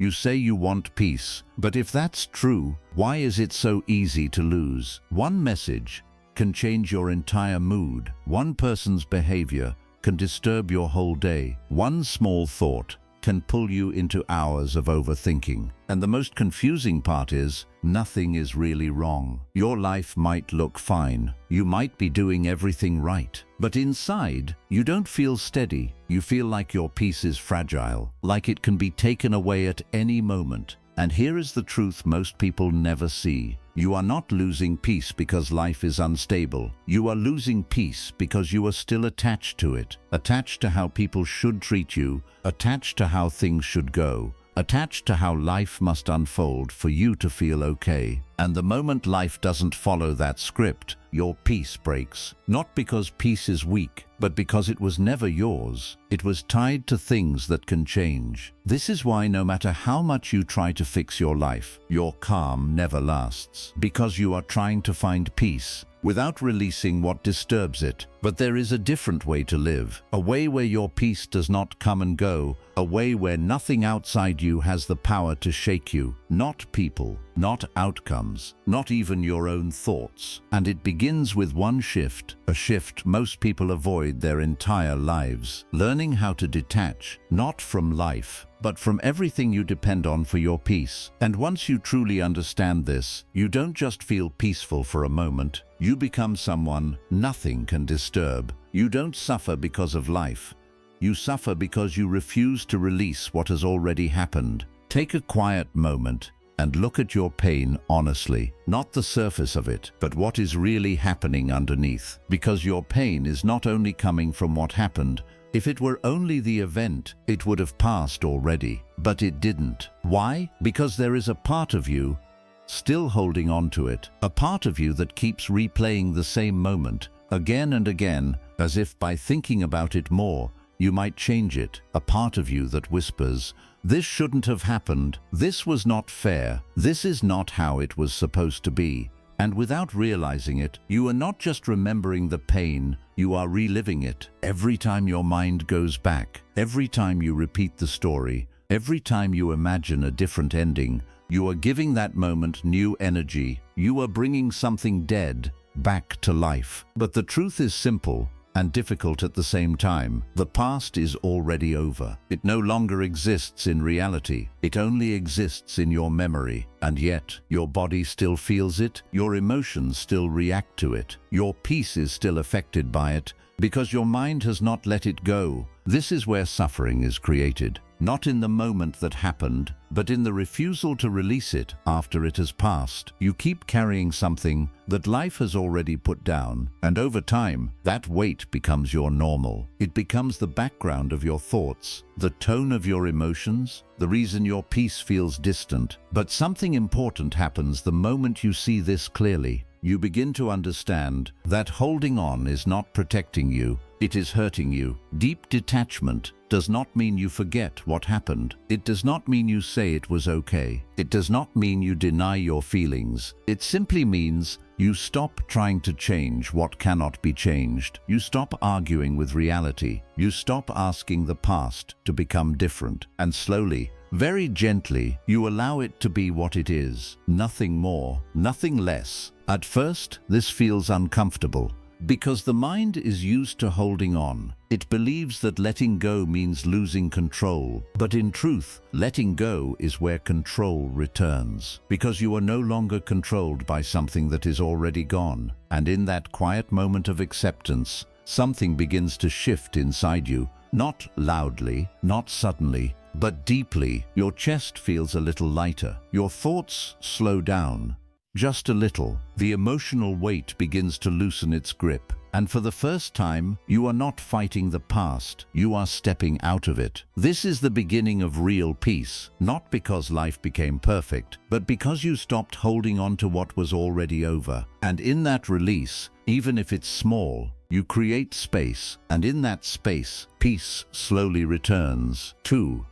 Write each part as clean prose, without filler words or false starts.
You say you want peace, but if that's true, why is it so easy to lose? One message can change your entire mood. One person's behavior can disturb your whole day. One small thought can pull you into hours of overthinking. And the most confusing part is, nothing is really wrong. Your life might look fine. You might be doing everything right. But inside, you don't feel steady. You feel like your peace is fragile, like it can be taken away at any moment. And here is the truth most people never see. You are not losing peace because life is unstable. You are losing peace because you are still attached to it. Attached to how people should treat you, attached to how things should go, attached to how life must unfold for you to feel okay. And the moment life doesn't follow that script, your peace breaks. Not because peace is weak, but because it was never yours. It was tied to things that can change. This is why no matter how much you try to fix your life, your calm never lasts. Because you are trying to find peace without releasing what disturbs it. But there is a different way to live, a way where your peace does not come and go, a way where nothing outside you has the power to shake you, not people, not outcomes, not even your own thoughts. And it begins with one shift, a shift most people avoid their entire lives, learning how to detach, not from life, but from everything you depend on for your peace. And once you truly understand this, you don't just feel peaceful for a moment, you become someone nothing can disturb. You don't suffer because of life. You suffer because you refuse to release what has already happened. Take a quiet moment and look at your pain honestly, not the surface of it, but what is really happening underneath. Because your pain is not only coming from what happened. If it were only the event, it would have passed already. But it didn't. Why? Because there is a part of you still holding on to it. A part of you that keeps replaying the same moment again and again, as if by thinking about it more, you might change it. A part of you that whispers, "This shouldn't have happened. This was not fair. This is not how it was supposed to be." And without realizing it, you are not just remembering the pain, you are reliving it. Every time your mind goes back, every time you repeat the story, every time you imagine a different ending, you are giving that moment new energy. You are bringing something dead back to life. But the truth is simple and difficult at the same time. The past is already over. It no longer exists in reality. It only exists in your memory. And yet, your body still feels it, your emotions still react to it, your peace is still affected by it, because your mind has not let it go. This is where suffering is created. Not in the moment that happened, but in the refusal to release it after it has passed. You keep carrying something that life has already put down, and over time, that weight becomes your normal. It becomes the background of your thoughts, the tone of your emotions, the reason your peace feels distant. But something important happens the moment you see this clearly. You begin to understand that holding on is not protecting you, it is hurting you. Deep detachment does not mean you forget what happened. It does not mean you say it was okay. It does not mean you deny your feelings. It simply means you stop trying to change what cannot be changed. You stop arguing with reality. You stop asking the past to become different. And slowly, very gently, you allow it to be what it is. Nothing more, nothing less. At first, this feels uncomfortable, because the mind is used to holding on. It believes that letting go means losing control. But in truth, letting go is where control returns. Because you are no longer controlled by something that is already gone. And in that quiet moment of acceptance, something begins to shift inside you. Not loudly, not suddenly, but deeply. Your chest feels a little lighter. Your thoughts slow down. Just a little. The emotional weight begins to loosen its grip. And for the first time, you are not fighting the past, you are stepping out of it. This is the beginning of real peace, not because life became perfect, but because you stopped holding on to what was already over. And in that release, even if it's small, you create space, and in that space, peace slowly returns. 2.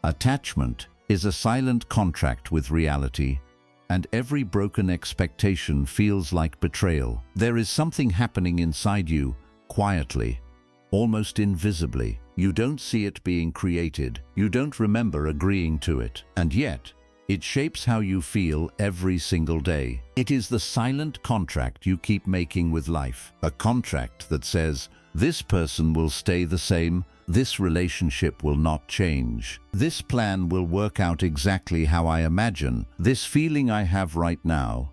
Attachment is a silent contract with reality. And every broken expectation feels like betrayal. There is something happening inside you, quietly. almost invisibly. You don't see it being created. You don't remember agreeing to it. And yet, it shapes how you feel every single day. It is the silent contract you keep making with life. A contract that says, this person will stay the same, this relationship will not change, this plan will work out exactly how I imagine, this feeling I have right now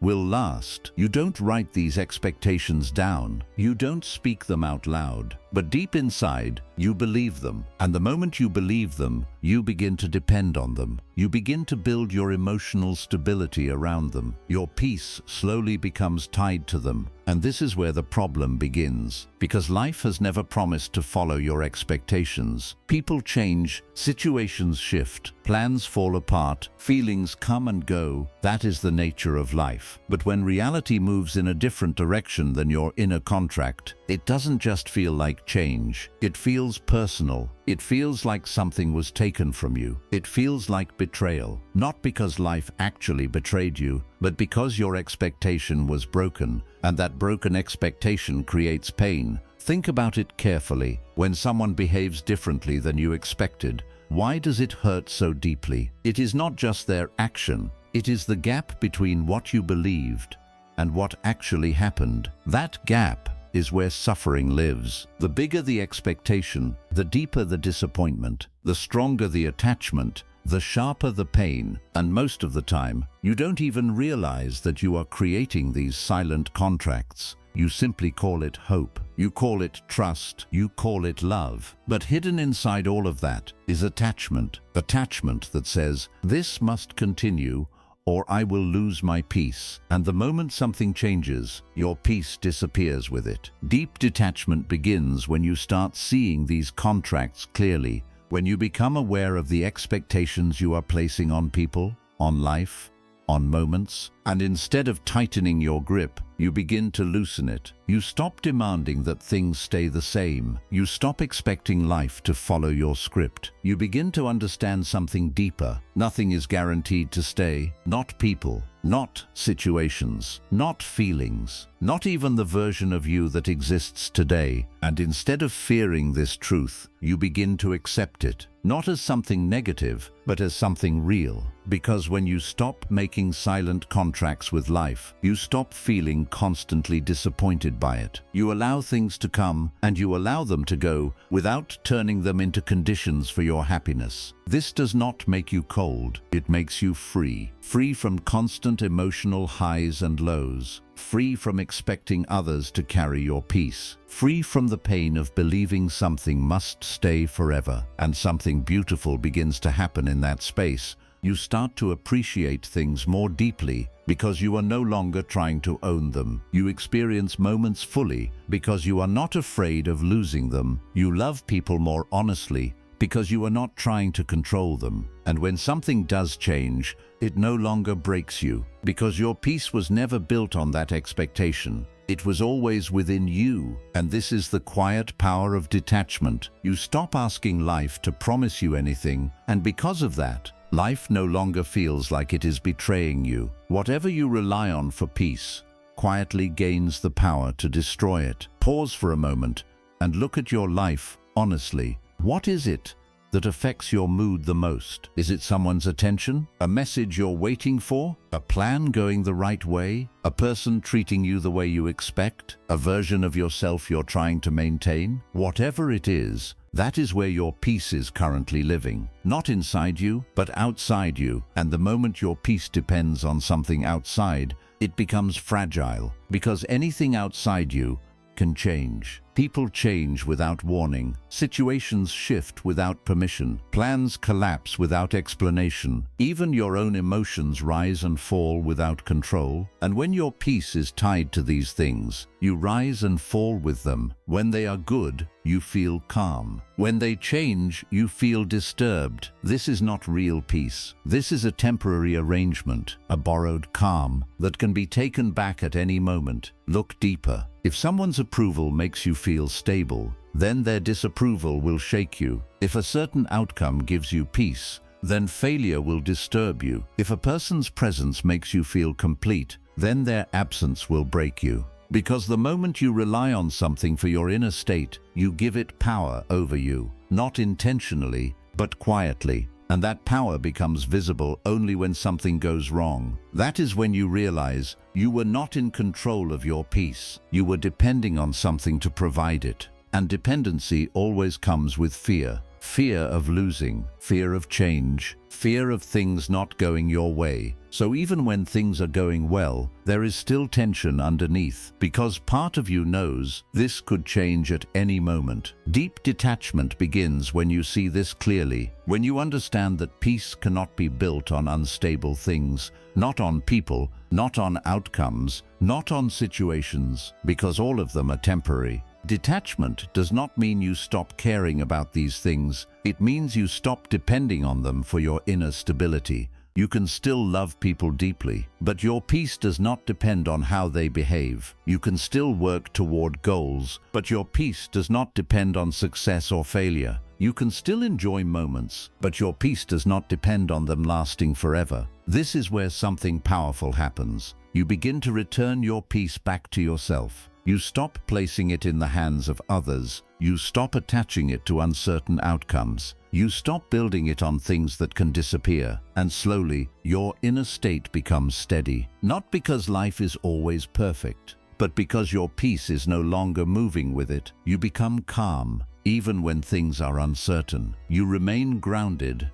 will last. You don't write these expectations down. You don't speak them out loud. But deep inside, you believe them. And the moment you believe them, you begin to depend on them. You begin to build your emotional stability around them. Your peace slowly becomes tied to them. And this is where the problem begins. Because life has never promised to follow your expectations. People change, situations shift, plans fall apart, feelings come and go. That is the nature of life. But when reality moves in a different direction than your inner contract, it doesn't just feel like change. It feels personal. It feels like something was taken from you. It feels like betrayal. Not because life actually betrayed you, but because your expectation was broken, and that broken expectation creates pain. Think about it carefully. When someone behaves differently than you expected, why does it hurt so deeply? It is not just their action. It is the gap between what you believed and what actually happened. That gap is where suffering lives. The bigger the expectation, the deeper the disappointment, the stronger the attachment, the sharper the pain, and most of the time, you don't even realize that you are creating these silent contracts. You simply call it hope. You call it trust. You call it love. But hidden inside all of that is attachment. Attachment that says, this must continue, or I will lose my peace. And the moment something changes, your peace disappears with it. Deep detachment begins when you start seeing these contracts clearly, when you become aware of the expectations you are placing on people, on life, on moments, and instead of tightening your grip, you begin to loosen it. You stop demanding that things stay the same. You stop expecting life to follow your script. You begin to understand something deeper. Nothing is guaranteed to stay. Not people, not situations, not feelings, not even the version of you that exists today. And instead of fearing this truth, you begin to accept it. Not as something negative, but as something real. Because when you stop making silent contracts with life, you stop feeling constantly disappointed by it. You allow things to come and you allow them to go without turning them into conditions for your happiness. This does not make you cold. It makes you free. Free from constant emotional highs and lows. Free from expecting others to carry your peace. Free from the pain of believing something must stay forever. And something beautiful begins to happen in that space. You start to appreciate things more deeply because you are no longer trying to own them. You experience moments fully because you are not afraid of losing them. You love people more honestly because you are not trying to control them. And when something does change, it no longer breaks you because your peace was never built on that expectation. It was always within you, and this is the quiet power of detachment. You stop asking life to promise you anything, and because of that, life no longer feels like it is betraying you. Whatever you rely on for peace quietly gains the power to destroy it. Pause for a moment and look at your life honestly. What is it that affects your mood the most? Is it someone's attention? A message you're waiting for? A plan going the right way? A person treating you the way you expect? A version of yourself you're trying to maintain? Whatever it is, that is where your peace is currently living. Not inside you, but outside you. And the moment your peace depends on something outside, it becomes fragile. Because anything outside you can change. People change without warning. Situations shift without permission. Plans collapse without explanation. Even your own emotions rise and fall without control. And when your peace is tied to these things, you rise and fall with them. When they are good, you feel calm. When they change, you feel disturbed. This is not real peace. This is a temporary arrangement, a borrowed calm that can be taken back at any moment. Look deeper. If someone's approval makes you feel stable, then their disapproval will shake you. If a certain outcome gives you peace, then failure will disturb you. If a person's presence makes you feel complete, then their absence will break you. Because the moment you rely on something for your inner state, you give it power over you, not intentionally, but quietly. And that power becomes visible only when something goes wrong. That is when you realize you were not in control of your peace. You were depending on something to provide it. And dependency always comes with fear. Fear of losing, fear of change, fear of things not going your way. So even when things are going well, there is still tension underneath, because part of you knows this could change at any moment. Deep detachment begins when you see this clearly, when you understand that peace cannot be built on unstable things, not on people, not on outcomes, not on situations, because all of them are temporary. Detachment does not mean you stop caring about these things. It means you stop depending on them for your inner stability. You can still love people deeply, but your peace does not depend on how they behave. You can still work toward goals, but your peace does not depend on success or failure. You can still enjoy moments, but your peace does not depend on them lasting forever. This is where something powerful happens. You begin to return your peace back to yourself. You stop placing it in the hands of others. You stop attaching it to uncertain outcomes. You stop building it on things that can disappear. And slowly, your inner state becomes steady. Not because life is always perfect, but because your peace is no longer moving with it. You become calm, even when things are uncertain. You remain grounded,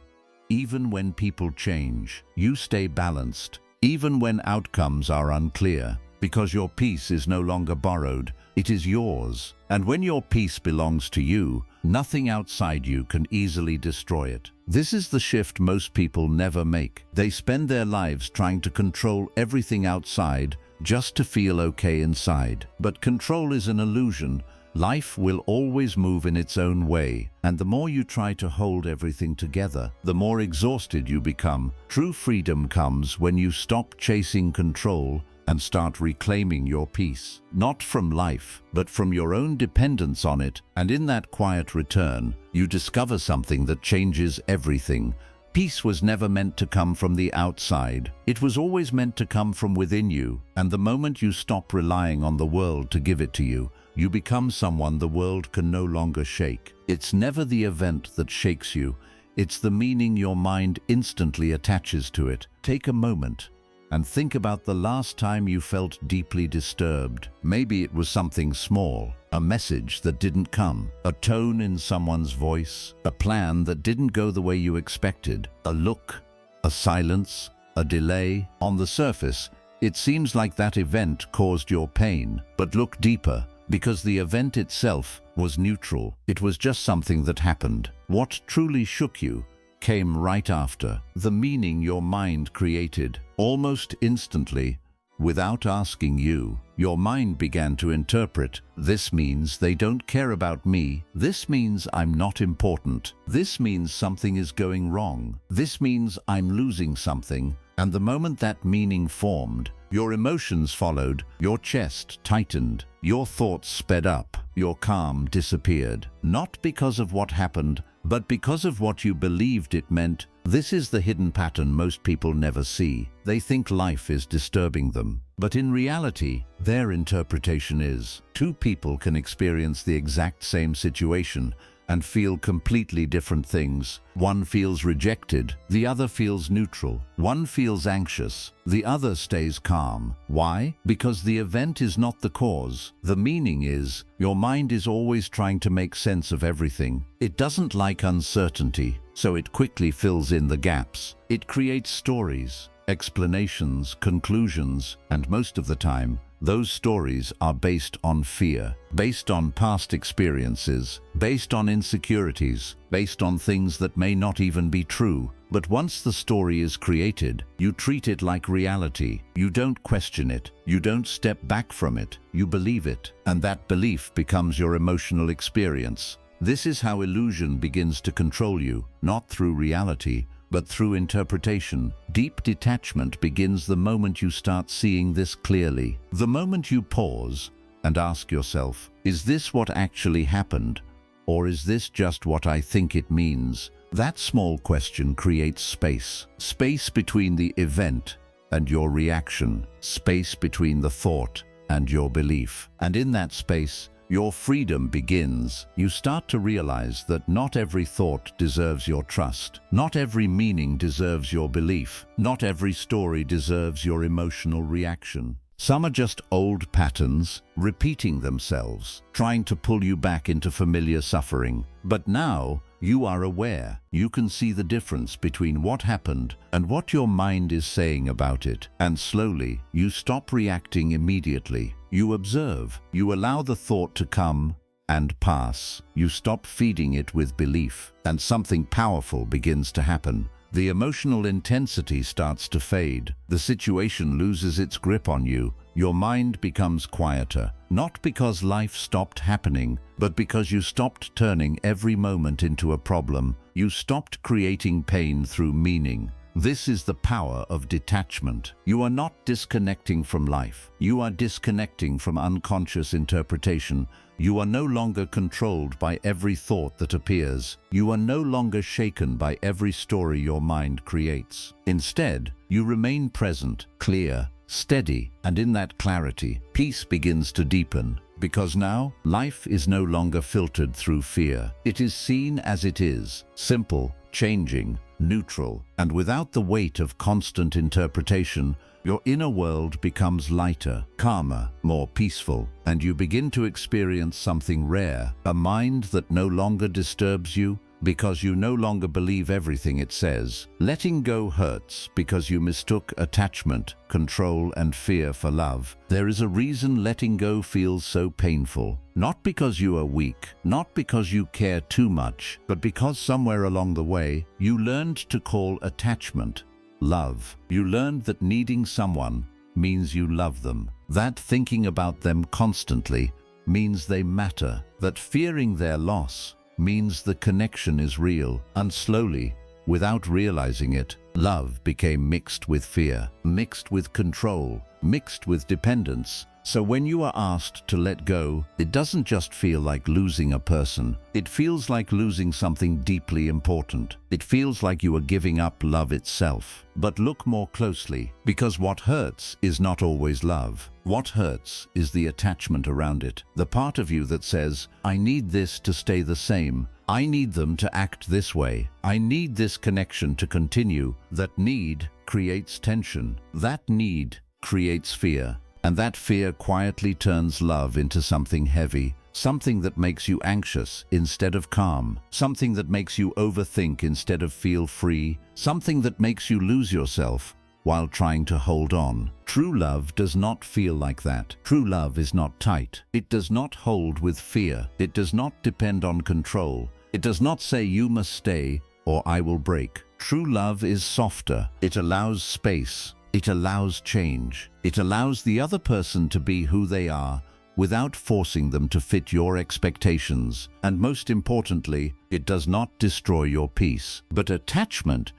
even when people change. You stay balanced, even when outcomes are unclear. Because your peace is no longer borrowed, it is yours. And when your peace belongs to you, nothing outside you can easily destroy it. This is the shift most people never make. They spend their lives trying to control everything outside just to feel okay inside. But control is an illusion. Life will always move in its own way, and the more you try to hold everything together, the more exhausted you become. True freedom comes when you stop chasing control and start reclaiming your peace, not from life, but from your own dependence on it. And in that quiet return, you discover something that changes everything. Peace was never meant to come from the outside. It was always meant to come from within you. And the moment you stop relying on the world to give it to you, you become someone the world can no longer shake. It's never the event that shakes you. It's the meaning your mind instantly attaches to it. Take a moment and think about the last time you felt deeply disturbed. Maybe it was something small, a message that didn't come, a tone in someone's voice, a plan that didn't go the way you expected, a look, a silence, a delay. On the surface, it seems like that event caused your pain, but look deeper, because the event itself was neutral. It was just something that happened. What truly shook you came right after. The meaning your mind created, almost instantly, without asking you. Your mind began to interpret, this means they don't care about me. This means I'm not important. This means something is going wrong. This means I'm losing something. And the moment that meaning formed, your emotions followed, your chest tightened, your thoughts sped up, your calm disappeared. Not because of what happened, but because of what you believed it meant. This is the hidden pattern most people never see. They think life is disturbing them. But in reality, their interpretation is, two people can experience the exact same situation and feel completely different things. One feels rejected, the other feels neutral. One feels anxious, the other stays calm. Why? Because the event is not the cause. The meaning is, your mind is always trying to make sense of everything. It doesn't like uncertainty, so it quickly fills in the gaps. It creates stories, explanations, conclusions, and most of the time, those stories are based on fear, based on past experiences, based on insecurities, based on things that may not even be true. But once the story is created, you treat it like reality. You don't question it. You don't step back from it. You believe it. And that belief becomes your emotional experience. This is how illusion begins to control you, not through reality, but through interpretation. Deep detachment begins the moment you start seeing this clearly. The moment you pause and ask yourself, is this what actually happened? Or is this just what I think it means? That small question creates space. Space between the event and your reaction. Space between the thought and your belief. And in that space, your freedom begins. You start to realize that not every thought deserves your trust. Not every meaning deserves your belief. Not every story deserves your emotional reaction. Some are just old patterns, repeating themselves, trying to pull you back into familiar suffering. But now, you are aware. You can see the difference between what happened and what your mind is saying about it. And slowly, you stop reacting immediately. You observe. You allow the thought to come and pass. You stop feeding it with belief, and something powerful begins to happen. The emotional intensity starts to fade. The situation loses its grip on you. Your mind becomes quieter, not because life stopped happening, but because you stopped turning every moment into a problem. You stopped creating pain through meaning. This is the power of detachment. You are not disconnecting from life. You are disconnecting from unconscious interpretation. You are no longer controlled by every thought that appears. You are no longer shaken by every story your mind creates. Instead, you remain present, clear, steady, and in that clarity, peace begins to deepen. Because now, life is no longer filtered through fear. It is seen as it is, simple, changing, neutral, and without the weight of constant interpretation. Your inner world becomes lighter, calmer, more peaceful, and you begin to experience something rare, a mind that no longer disturbs you because you no longer believe everything it says. Letting go hurts because you mistook attachment, control, and fear for love. There is a reason letting go feels so painful. Not because you are weak, not because you care too much, but because somewhere along the way, you learned to call attachment love. You learned that needing someone means you love them, that thinking about them constantly means they matter, that fearing their loss means the connection is real. And slowly, without realizing it, love became mixed with fear, mixed with control, mixed with dependence. So when you are asked to let go, it doesn't just feel like losing a person. It feels like losing something deeply important. It feels like you are giving up love itself. But look more closely, because what hurts is not always love. What hurts is the attachment around it. The part of you that says, I need this to stay the same. I need them to act this way. I need this connection to continue. That need creates tension. That need creates fear. And that fear quietly turns love into something heavy, something that makes you anxious instead of calm, something that makes you overthink instead of feel free, something that makes you lose yourself while trying to hold on. True love does not feel like that. True love is not tight. It does not hold with fear. It does not depend on control. It does not say you must stay or I will break. True love is softer. It allows space. It allows change. It allows the other person to be who they are without forcing them to fit your expectations. And most importantly, it does not destroy your peace. But attachment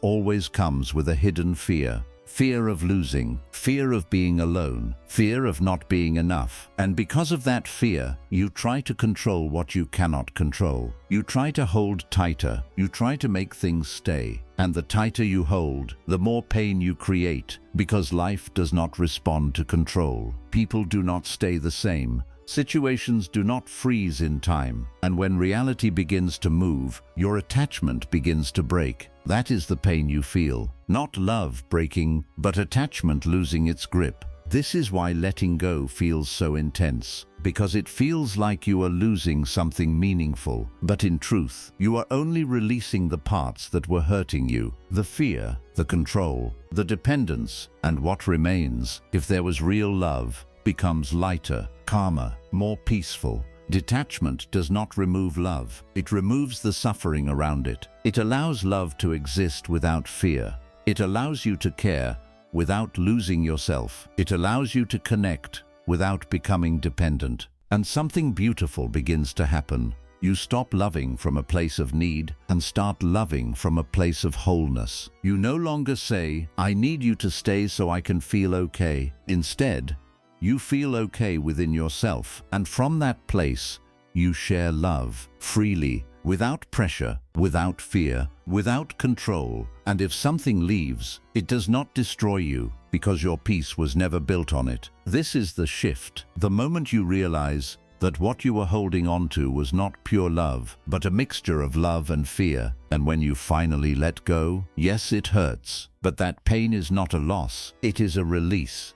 always comes with a hidden fear. Fear of losing, fear of being alone, fear of not being enough. And because of that fear, you try to control what you cannot control. You try to hold tighter. You try to make things stay. And the tighter you hold, the more pain you create, because life does not respond to control. People do not stay the same. Situations do not freeze in time. And when reality begins to move, your attachment begins to break. That is the pain you feel. Not love breaking, but attachment losing its grip. This is why letting go feels so intense, because it feels like you are losing something meaningful. But in truth, you are only releasing the parts that were hurting you. The fear, the control, the dependence, and what remains, if there was real love, becomes lighter, calmer, more peaceful. Detachment does not remove love. It removes the suffering around it. It allows love to exist without fear. It allows you to care without losing yourself. It allows you to connect without becoming dependent. And something beautiful begins to happen. You stop loving from a place of need and start loving from a place of wholeness. You no longer say, I need you to stay so I can feel okay. Instead, you feel okay within yourself, and from that place, you share love freely, without pressure, without fear, without control. And if something leaves, it does not destroy you. because your peace was never built on it. This is the shift. The moment you realize that what you were holding on to was not pure love, but a mixture of love and fear. And when you finally let go, yes, it hurts, but that pain is not a loss. It is a release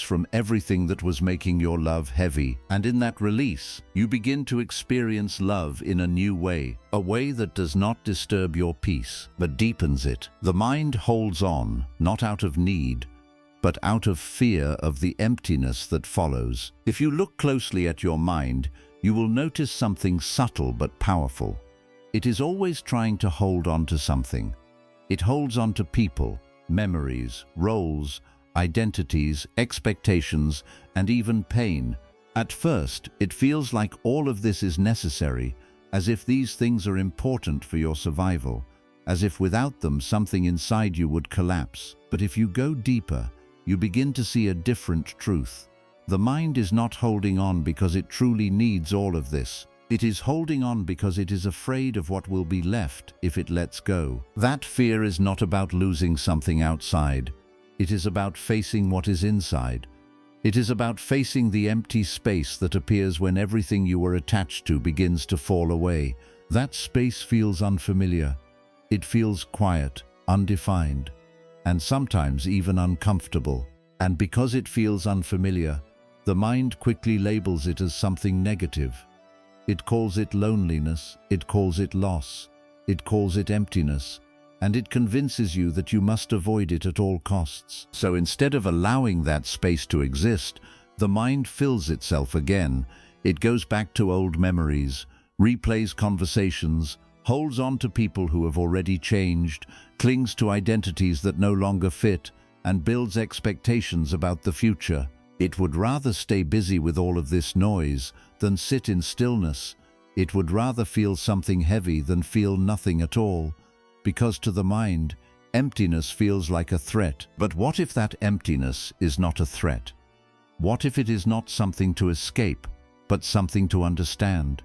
from everything that was making your love heavy. And in that release, you begin to experience love in a new way, a way that does not disturb your peace, but deepens it. The mind holds on, not out of need, but out of fear of the emptiness that follows. If you look closely at your mind, you will notice something subtle but powerful. It is always trying to hold on to something. It holds on to people, memories, roles, identities, expectations, and even pain. At first, it feels like all of this is necessary, as if these things are important for your survival, as if without them something inside you would collapse. But if you go deeper, you begin to see a different truth. The mind is not holding on because it truly needs all of this. It is holding on because it is afraid of what will be left if it lets go. That fear is not about losing something outside. It is about facing what is inside. It is about facing the empty space that appears when everything you were attached to begins to fall away. That space feels unfamiliar. It feels quiet, undefined, and sometimes even uncomfortable. And because it feels unfamiliar, the mind quickly labels it as something negative. It calls it loneliness, it calls it loss, it calls it emptiness, and it convinces you that you must avoid it at all costs. So instead of allowing that space to exist, the mind fills itself again. It goes back to old memories, replays conversations, holds on to people who have already changed, clings to identities that no longer fit, and builds expectations about the future. It would rather stay busy with all of this noise than sit in stillness. It would rather feel something heavy than feel nothing at all, because to the mind, emptiness feels like a threat. But what if that emptiness is not a threat? What if it is not something to escape, but something to understand?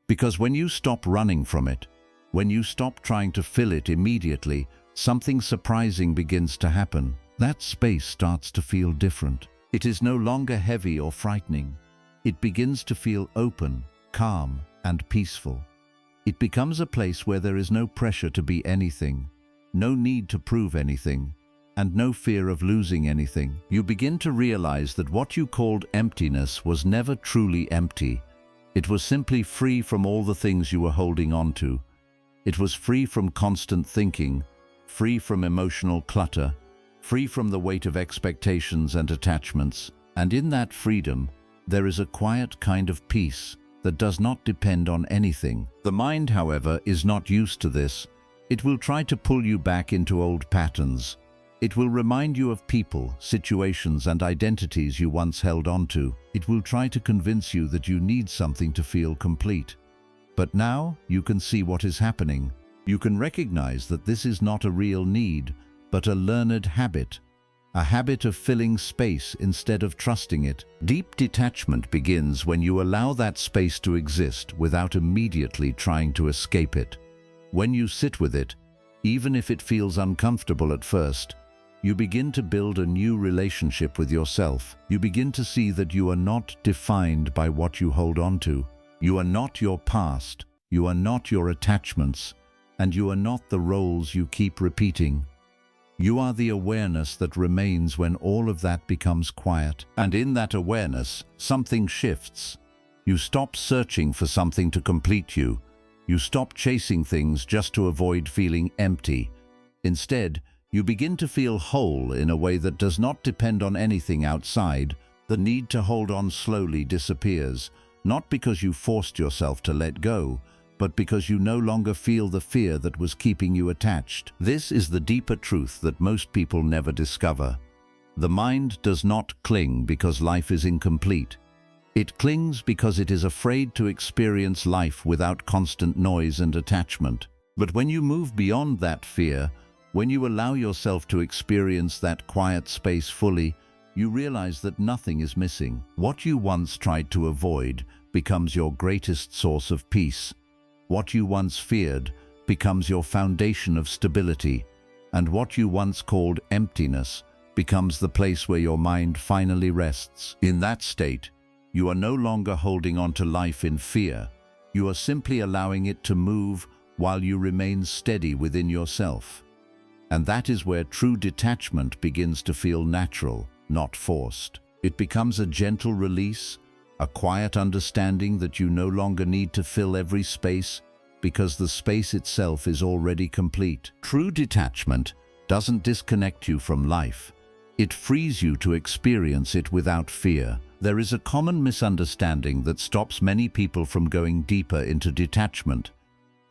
Because when you stop running from it, when you stop trying to fill it immediately, something surprising begins to happen. That space starts to feel different. It is no longer heavy or frightening. It begins to feel open, calm, and peaceful. It becomes a place where there is no pressure to be anything, no need to prove anything, and no fear of losing anything. You begin to realize that what you called emptiness was never truly empty. It was simply free from all the things you were holding on to. It was free from constant thinking, free from emotional clutter, free from the weight of expectations and attachments. And in that freedom, there is a quiet kind of peace that does not depend on anything. The mind, however, is not used to this. It will try to pull you back into old patterns. It will remind you of people, situations, and identities you once held on to. It will try to convince you that you need something to feel complete. But now you can see what is happening. You can recognize that this is not a real need, but a learned habit. A habit of filling space instead of trusting it. Deep detachment begins when you allow that space to exist without immediately trying to escape it. When you sit with it, even if it feels uncomfortable at first, you begin to build a new relationship with yourself. You begin to see that you are not defined by what you hold on to. You are not your past, you are not your attachments, and you are not the roles you keep repeating. You are the awareness that remains when all of that becomes quiet. And in that awareness, something shifts. You stop searching for something to complete you. You stop chasing things just to avoid feeling empty. Instead, you begin to feel whole in a way that does not depend on anything outside. The need to hold on slowly disappears, not because you forced yourself to let go, but because you no longer feel the fear that was keeping you attached. This is the deeper truth that most people never discover. The mind does not cling because life is incomplete. It clings because it is afraid to experience life without constant noise and attachment. But when you move beyond that fear, when you allow yourself to experience that quiet space fully, you realize that nothing is missing. What you once tried to avoid becomes your greatest source of peace. What you once feared becomes your foundation of stability, and what you once called emptiness becomes the place where your mind finally rests. In that state, you are no longer holding on to life in fear. You are simply allowing it to move while you remain steady within yourself. And that is where true detachment begins to feel natural, not forced. It becomes a gentle release, a quiet understanding that you no longer need to fill every space because the space itself is already complete. True detachment doesn't disconnect you from life. It frees you to experience it without fear. There is a common misunderstanding that stops many people from going deeper into detachment.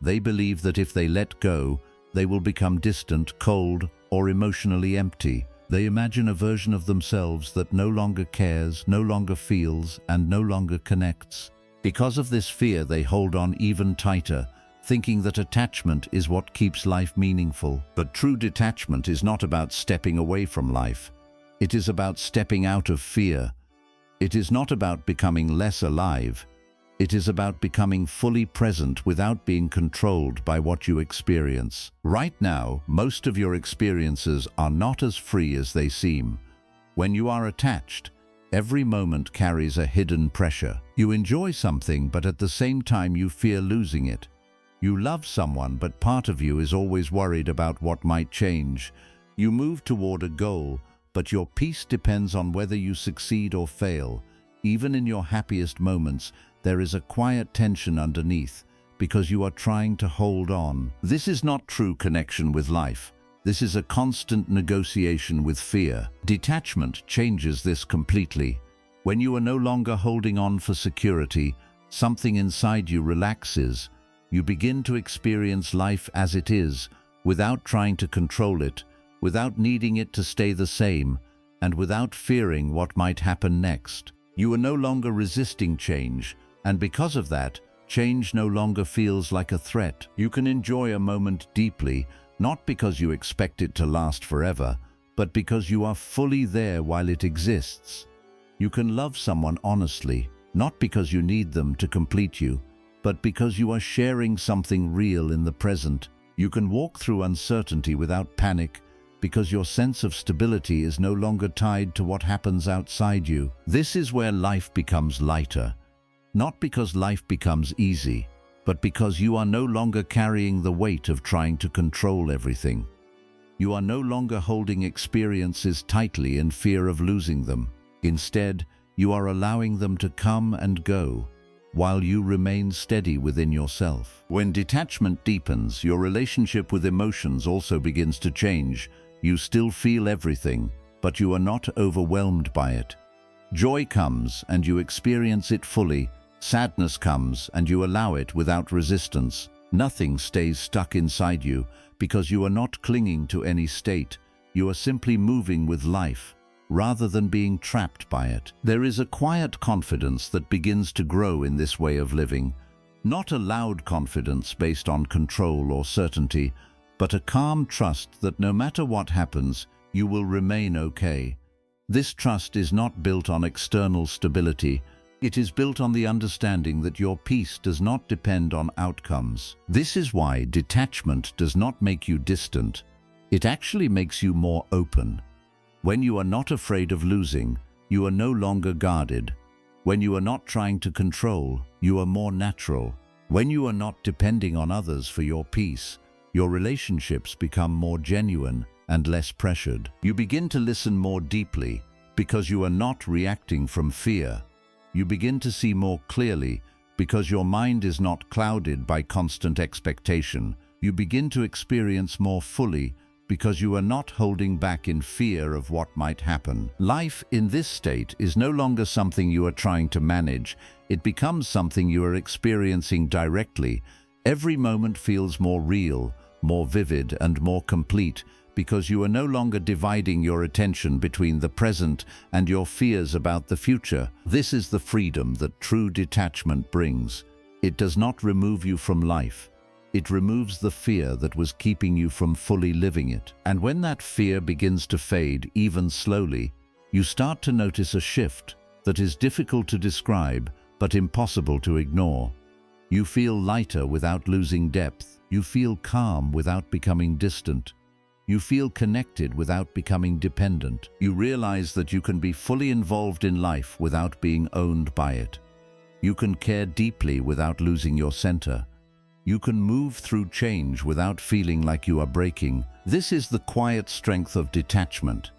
They believe that if they let go, they will become distant, cold, or emotionally empty. They imagine a version of themselves that no longer cares, no longer feels, and no longer connects. Because of this fear, they hold on even tighter, thinking that attachment is what keeps life meaningful. But true detachment is not about stepping away from life. It is about stepping out of fear. It is not about becoming less alive. It is about becoming fully present without being controlled by what you experience. Right now, most of your experiences are not as free as they seem. When you are attached, every moment carries a hidden pressure. You enjoy something, but at the same time you fear losing it. You love someone, but part of you is always worried about what might change. You move toward a goal, but your peace depends on whether you succeed or fail. Even in your happiest moments, there is a quiet tension underneath, because you are trying to hold on. This is not true connection with life. This is a constant negotiation with fear. Detachment changes this completely. When you are no longer holding on for security, something inside you relaxes. You begin to experience life as it is, without trying to control it, without needing it to stay the same, and without fearing what might happen next. You are no longer resisting change, and because of that, change no longer feels like a threat. You can enjoy a moment deeply, not because you expect it to last forever, but because you are fully there while it exists. You can love someone honestly, not because you need them to complete you, but because you are sharing something real in the present. You can walk through uncertainty without panic, because your sense of stability is no longer tied to what happens outside you. This is where life becomes lighter. Not because life becomes easy, but because you are no longer carrying the weight of trying to control everything. You are no longer holding experiences tightly in fear of losing them. Instead, you are allowing them to come and go, while you remain steady within yourself. When detachment deepens, your relationship with emotions also begins to change. You still feel everything, but you are not overwhelmed by it. Joy comes and you experience it fully. Sadness comes and you allow it without resistance. Nothing stays stuck inside you because you are not clinging to any state. You are simply moving with life, rather than being trapped by it. There is a quiet confidence that begins to grow in this way of living. Not a loud confidence based on control or certainty, but a calm trust that no matter what happens, you will remain okay. This trust is not built on external stability. It is built on the understanding that your peace does not depend on outcomes. This is why detachment does not make you distant. It actually makes you more open. When you are not afraid of losing, you are no longer guarded. When you are not trying to control, you are more natural. When you are not depending on others for your peace, your relationships become more genuine and less pressured. You begin to listen more deeply because you are not reacting from fear. You begin to see more clearly because your mind is not clouded by constant expectation. You begin to experience more fully because you are not holding back in fear of what might happen. Life in this state is no longer something you are trying to manage. It becomes something you are experiencing directly. Every moment feels more real, more vivid, and more complete because you are no longer dividing your attention between the present and your fears about the future. This is the freedom that true detachment brings. It does not remove you from life. It removes the fear that was keeping you from fully living it. And when that fear begins to fade, even slowly, you start to notice a shift that is difficult to describe but impossible to ignore. You feel lighter without losing depth. You feel calm without becoming distant. You feel connected without becoming dependent. You realize that you can be fully involved in life without being owned by it. You can care deeply without losing your center. You can move through change without feeling like you are breaking. This is the quiet strength of detachment.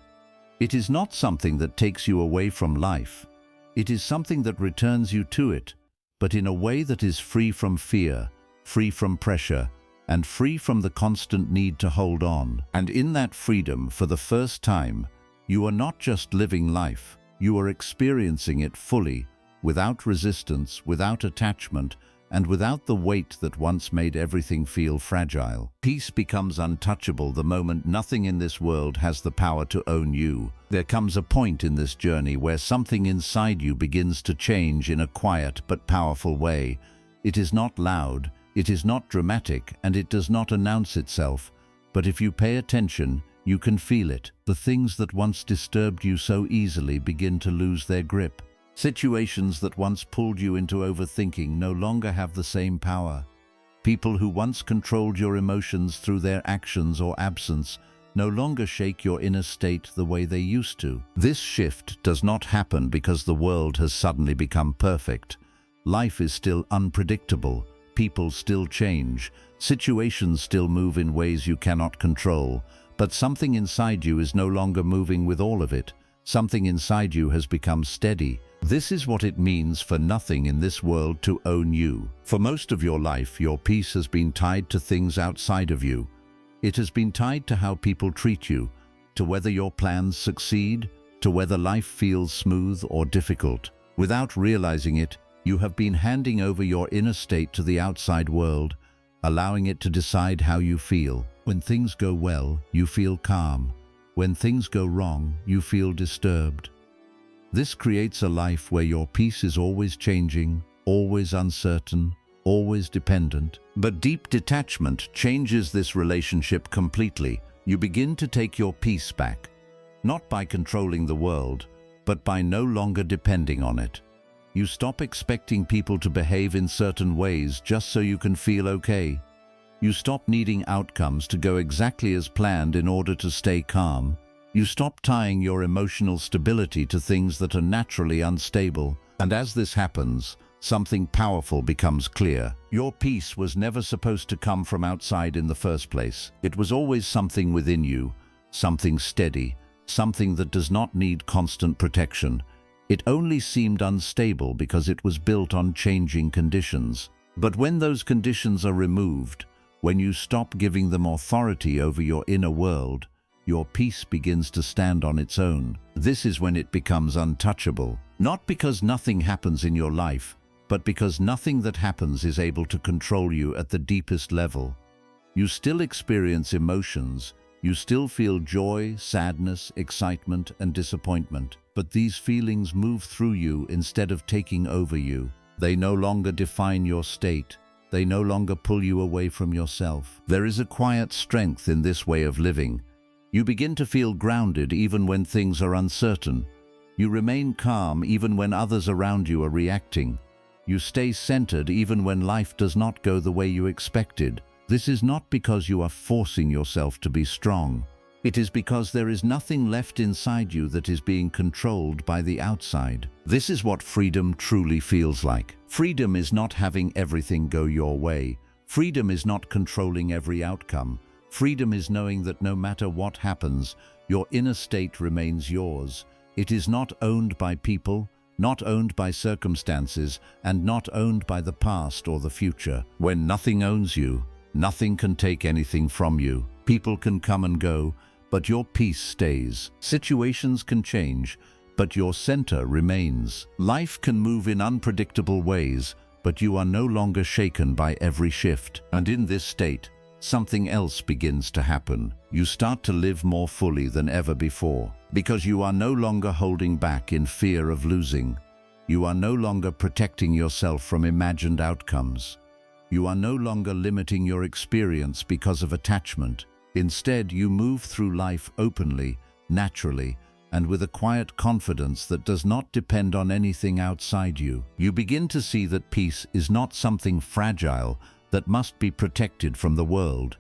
It is not something that takes you away from life. It is something that returns you to it, but in a way that is free from fear, free from pressure, and free from the constant need to hold on. And in that freedom, for the first time, you are not just living life, you are experiencing it fully, without resistance, without attachment, and without the weight that once made everything feel fragile. Peace becomes untouchable the moment nothing in this world has the power to own you. There comes a point in this journey where something inside you begins to change in a quiet but powerful way. It is not loud, it is not dramatic, and it does not announce itself. But if you pay attention, you can feel it. The things that once disturbed you so easily begin to lose their grip. Situations that once pulled you into overthinking no longer have the same power. People who once controlled your emotions through their actions or absence no longer shake your inner state the way they used to. This shift does not happen because the world has suddenly become perfect. Life is still unpredictable. People still change. Situations still move in ways you cannot control. But something inside you is no longer moving with all of it. Something inside you has become steady. This is what it means for nothing in this world to own you. For most of your life, your peace has been tied to things outside of you. It has been tied to how people treat you, to whether your plans succeed, to whether life feels smooth or difficult. Without realizing it, you have been handing over your inner state to the outside world, allowing it to decide how you feel. When things go well, you feel calm. When things go wrong, you feel disturbed. This creates a life where your peace is always changing, always uncertain, always dependent. But deep detachment changes this relationship completely. You begin to take your peace back, not by controlling the world, but by no longer depending on it. You stop expecting people to behave in certain ways just so you can feel okay. You stop needing outcomes to go exactly as planned in order to stay calm. You stop tying your emotional stability to things that are naturally unstable. And as this happens, something powerful becomes clear. Your peace was never supposed to come from outside in the first place. It was always something within you, something steady, something that does not need constant protection. It only seemed unstable because it was built on changing conditions. But when those conditions are removed, when you stop giving them authority over your inner world, your peace begins to stand on its own. This is when it becomes untouchable. Not because nothing happens in your life, but because nothing that happens is able to control you at the deepest level. You still experience emotions. You still feel joy, sadness, excitement, and disappointment. But these feelings move through you instead of taking over you. They no longer define your state. They no longer pull you away from yourself. There is a quiet strength in this way of living. You begin to feel grounded even when things are uncertain. You remain calm even when others around you are reacting. You stay centered even when life does not go the way you expected. This is not because you are forcing yourself to be strong. It is because there is nothing left inside you that is being controlled by the outside. This is what freedom truly feels like. Freedom is not having everything go your way. Freedom is not controlling every outcome. Freedom is knowing that no matter what happens, your inner state remains yours. It is not owned by people, not owned by circumstances, and not owned by the past or the future. When nothing owns you, nothing can take anything from you. People can come and go, but your peace stays. Situations can change, but your center remains. Life can move in unpredictable ways, but you are no longer shaken by every shift. And in this state, something else begins to happen. You start to live more fully than ever before, because you are no longer holding back in fear of losing. You are no longer protecting yourself from imagined outcomes. You are no longer limiting your experience because of attachment. Instead, you move through life openly, naturally, and with a quiet confidence that does not depend on anything outside you. You begin to see that peace is not something fragile that must be protected from the world.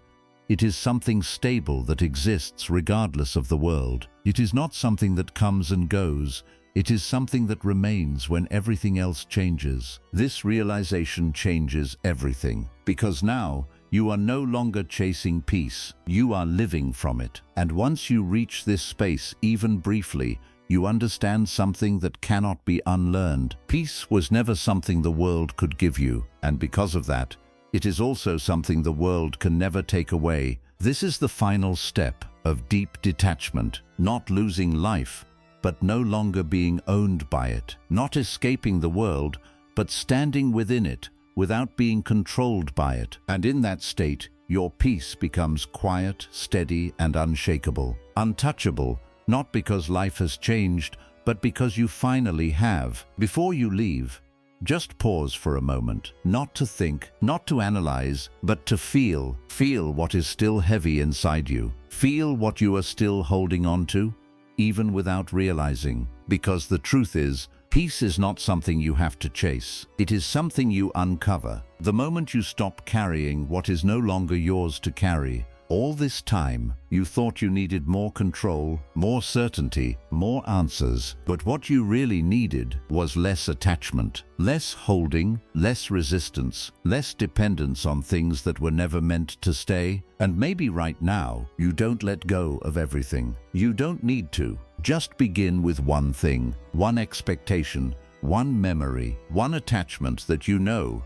It is something stable that exists regardless of the world. It is not something that comes and goes. It is something that remains when everything else changes. This realization changes everything, because now you are no longer chasing peace, you are living from it. And once you reach this space, even briefly, you understand something that cannot be unlearned. Peace was never something the world could give you, and because of that, it is also something the world can never take away. This is the final step of deep detachment, not losing life, but no longer being owned by it, not escaping the world, but standing within it without being controlled by it. And in that state, your peace becomes quiet, steady, and unshakable. Untouchable, not because life has changed, but because you finally have. Before you leave, just pause for a moment, not to think, not to analyze, but to feel. Feel what is still heavy inside you. Feel what you are still holding on to, even without realizing. Because the truth is, peace is not something you have to chase. It is something you uncover. The moment you stop carrying what is no longer yours to carry. All this time, you thought you needed more control, more certainty, more answers. But what you really needed was less attachment, less holding, less resistance, less dependence on things that were never meant to stay. And maybe right now, you don't let go of everything. You don't need to. Just begin with one thing, one expectation, one memory, one attachment that you know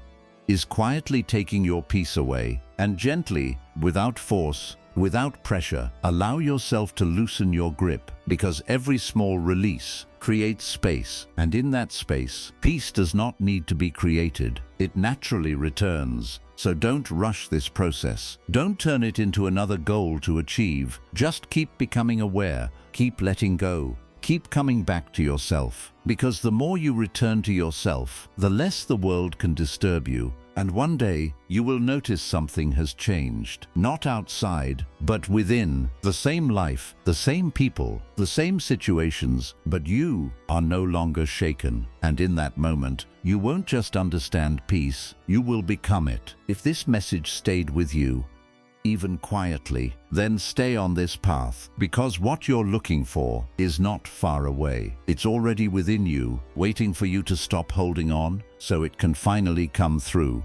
is quietly taking your peace away. And gently, without force, without pressure, allow yourself to loosen your grip, because every small release creates space. And in that space, peace does not need to be created. It naturally returns. So don't rush this process. Don't turn it into another goal to achieve. Just keep becoming aware, keep letting go. Keep coming back to yourself, because the more you return to yourself, the less the world can disturb you. And one day, you will notice something has changed. Not outside, but within. The same life, the same people, the same situations, but you are no longer shaken. And in that moment, you won't just understand peace, you will become it. If this message stayed with you, even quietly, then stay on this path, because what you're looking for is not far away. It's already within you, waiting for you to stop holding on, so it can finally come through.